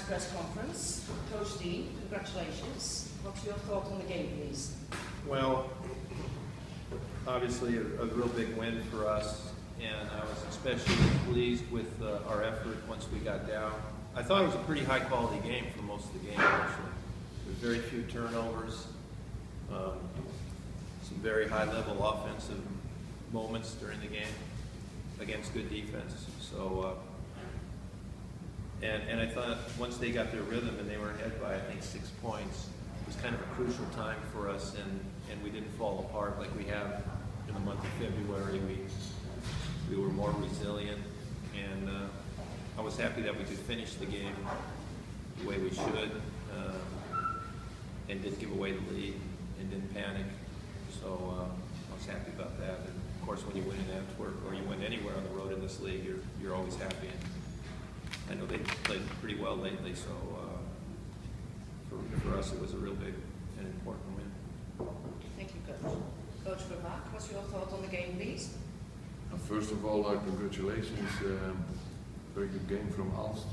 press conference. Coach Dean, congratulations. What's your thought on the game, please? Well, obviously a real big win for us, and I was especially pleased with our effort once we got down. I thought it was a pretty high quality game for most of the game, actually. There were very few turnovers, some very high level offensive moments during the game against good defense. So, and I thought once they got their rhythm and they were ahead by, I think, 6 points, it was kind of a crucial time for us, and we didn't fall apart like we have in the month of February. We were more resilient, and I was happy that we could finish the game the way we should, and didn't give away the lead and didn't panic. So I was happy about that. And of course, when you win in Antwerp or you win anywhere on the road in this league, you're always happy. And I know they played pretty well lately, so for us it was a real big and important win. Thank you, Coach. Coach POAG, what's your thought on the game, please? First of all, congratulations. Very good game from Aalst.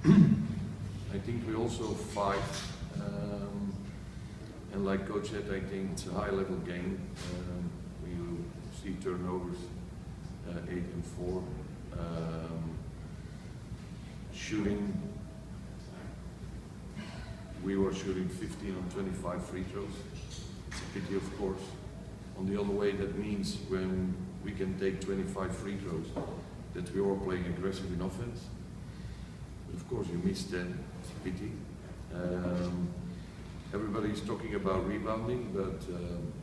I think we also fight, and like Coach said, I think it's a high-level game. We see turnovers 8 and 4. Shooting, we were shooting 15 on 25 free throws. It's a pity, of course. On the other way, that means when we can take 25 free throws, that we are playing aggressive in offense. But of course, you miss 10. It's a pity. Everybody is talking about rebounding, but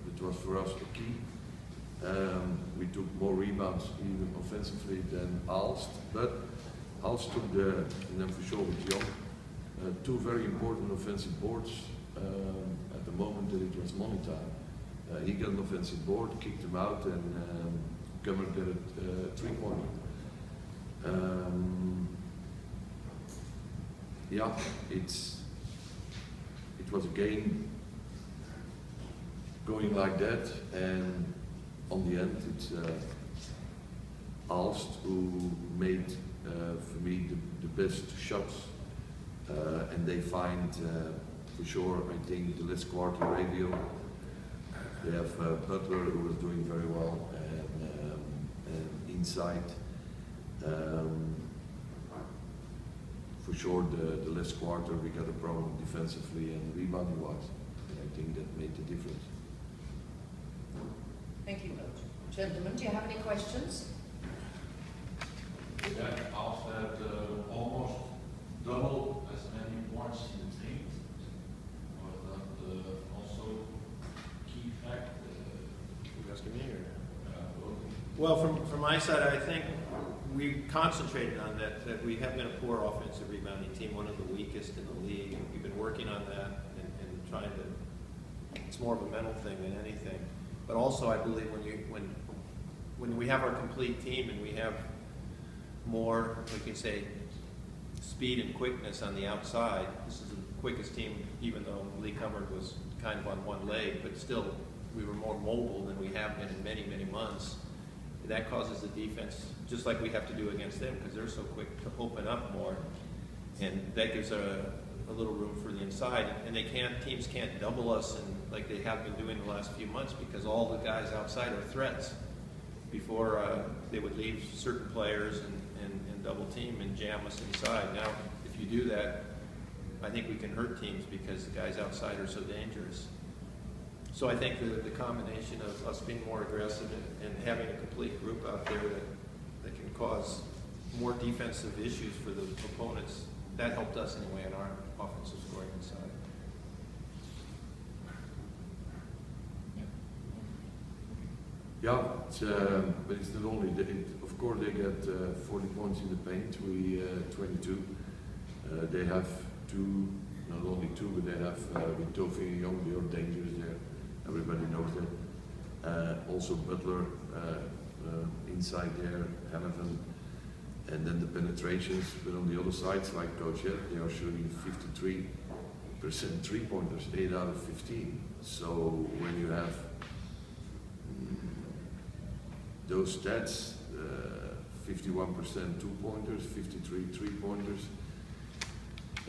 it was for us a key. We took more rebounds even offensively than Aalst, but Aalst took and then for sure with Jan, 2 very important offensive boards at the moment that it was money time. He got an offensive board, kicked him out, and Gummer did a 3-pointer. Yeah, it was a game going like that, and on the end it's Aalst who made for me the best shots, and they find for sure, I think, the last quarter radio. They have Butler, who was doing very well, and inside. For sure, the last quarter we got a problem defensively and rebounding wise, and I think that made the difference. Thank you, Coach. Gentlemen, do you have any questions? Yeah, Aalst had almost double as many points in the team. Was that also key fact? You asking me or? Well, from my side, I think we concentrated on that we have been a poor offensive rebounding team, one of the weakest in the league. We've been working on that and trying to. It's more of a mental thing than anything. But also, I believe when we have our complete team and we have more, we can say, speed and quickness on the outside. This is the quickest team, even though Lee Cummard was kind of on one leg, but still we were more mobile than we have been in many, many months. That causes the defense, just like we have to do against them, because they're so quick to open up more, and that gives a little room for the inside. And teams can't double us, and like they have been doing the last few months, because all the guys outside are threats. Before they would leave certain players and double team and jam us inside. Now, if you do that, I think we can hurt teams because the guys outside are so dangerous. So I think the combination of us being more aggressive and having a complete group out there that can cause more defensive issues for the opponents, that helped us anyway in our offensive scoring side. Yeah, but it's not only that. Of course, they get 40 points in the paint. We 22. They have 2, not only 2, but they have with Tofi and Young. They are dangerous there. Everybody knows that. Also Butler inside there, Hannafin, and then the penetrations. But on the other side, like Coach said, they are shooting 53% 3-pointers, 8 out of 15. So when you have those stats, 51% 2-pointers, 53 3-pointers,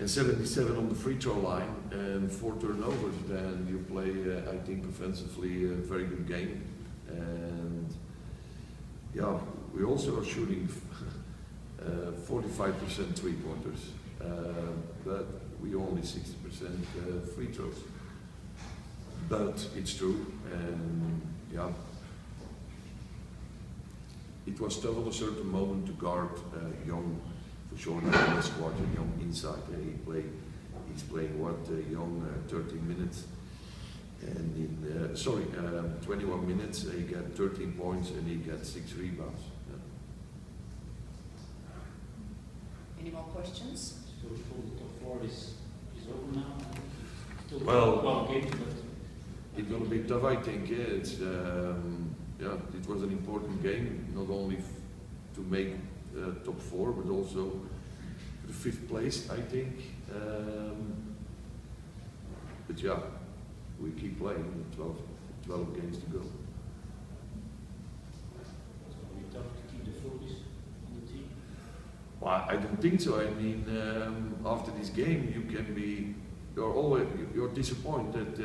and 77 on the free throw line and 4 turnovers, then you play, I think, offensively a very good game. And yeah, we also are shooting 45% three-pointers, but we only 60% free throws. But it's true, and yeah, it was tough at a certain moment to guard Young, for sure, not in the squad, Young inside. He's playing what, Young 13 minutes, and in 21 minutes he got 13 points and he got 6 rebounds. Yeah. Any more questions? So the top 4 is over now? Still Well, games, but it will be tough, I think. Yeah, it's yeah, it was an important game, not only to make top 4, but also the 5th place, I think. But yeah, we keep playing. 12 games to go. it's going to be tough to keep the focus on the team. Well, I don't think so. I mean, after this game, you can be, you're disappointed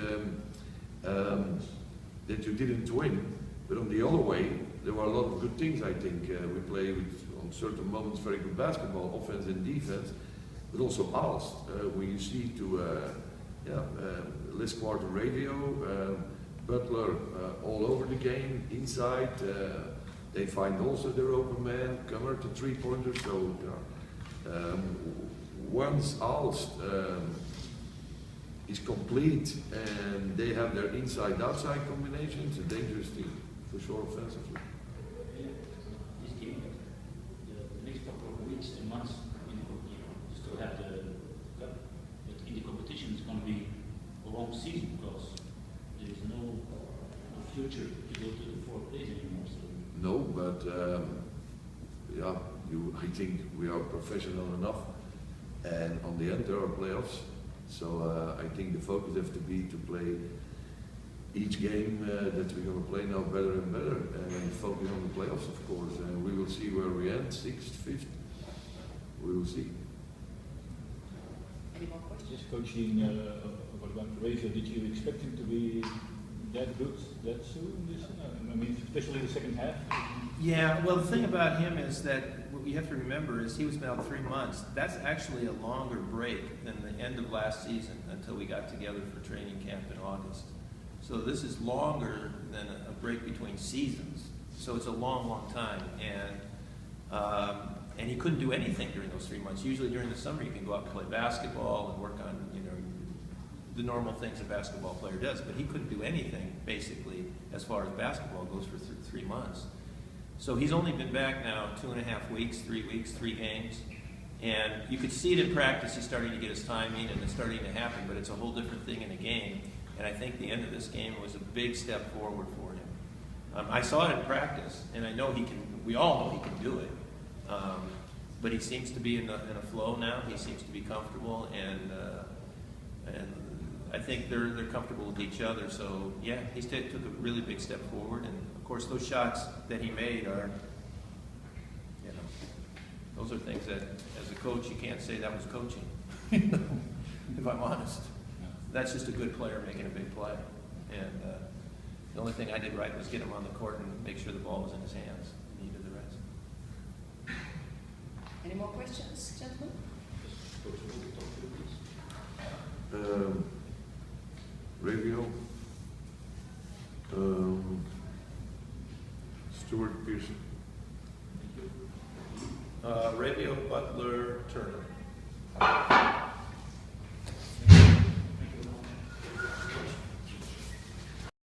that you didn't win. But on the other way, there were a lot of good things, I think. We play with, on certain moments, very good basketball, offense and defense, but also Aalst. When you see Les Quarter radio, Butler all over the game, inside. They find also their open man, Kummer to three-pointers. So once Aalst is complete and they have their inside-outside combination, it's a dangerous team, for sure, offensively. This game, the next couple of weeks and months, you still have the cup, but in the competition it's going to be a long season because there is no future to go to the 4th place anymore. So. No, but yeah, I think we are professional enough, and on the end there are playoffs. So I think the focus has to be to play each game that we're going to play now better and better, and focus on the playoffs, of course. And we will see where we end, 6th, 5th. We will see. Any more questions? Just coaching, what about Razor? Did you expect him to be that good that soon? I mean, especially the second half? Yeah, well, the thing about him is that what we have to remember is he was about 3 months. That's actually a longer break than the end of last season until we got together for training camp in August. So this is longer than a break between seasons. So it's a long, long time. And he couldn't do anything during those 3 months. Usually during the summer you can go out and play basketball and work on, the normal things a basketball player does. But he couldn't do anything, basically, as far as basketball goes for 3 months. So he's only been back now 2.5 weeks, 3 weeks, 3 games. And you could see it in practice. He's starting to get his timing and it's starting to happen, but it's a whole different thing in a game. And I think the end of this game was a big step forward for him. I saw it in practice, and I know he can, we all know he can do it. But he seems to be in a flow now. He seems to be comfortable, and I think they're comfortable with each other. So yeah, he took a really big step forward, and of course those shots that he made are, those are things that as a coach you can't say that was coaching. If I'm honest, that's just a good player making a big play, and the only thing I did right was get him on the court and make sure the ball was in his hands. He did the rest. Any more questions, gentlemen? Radio, Stuart Pearson. Radio, Butler, Turner.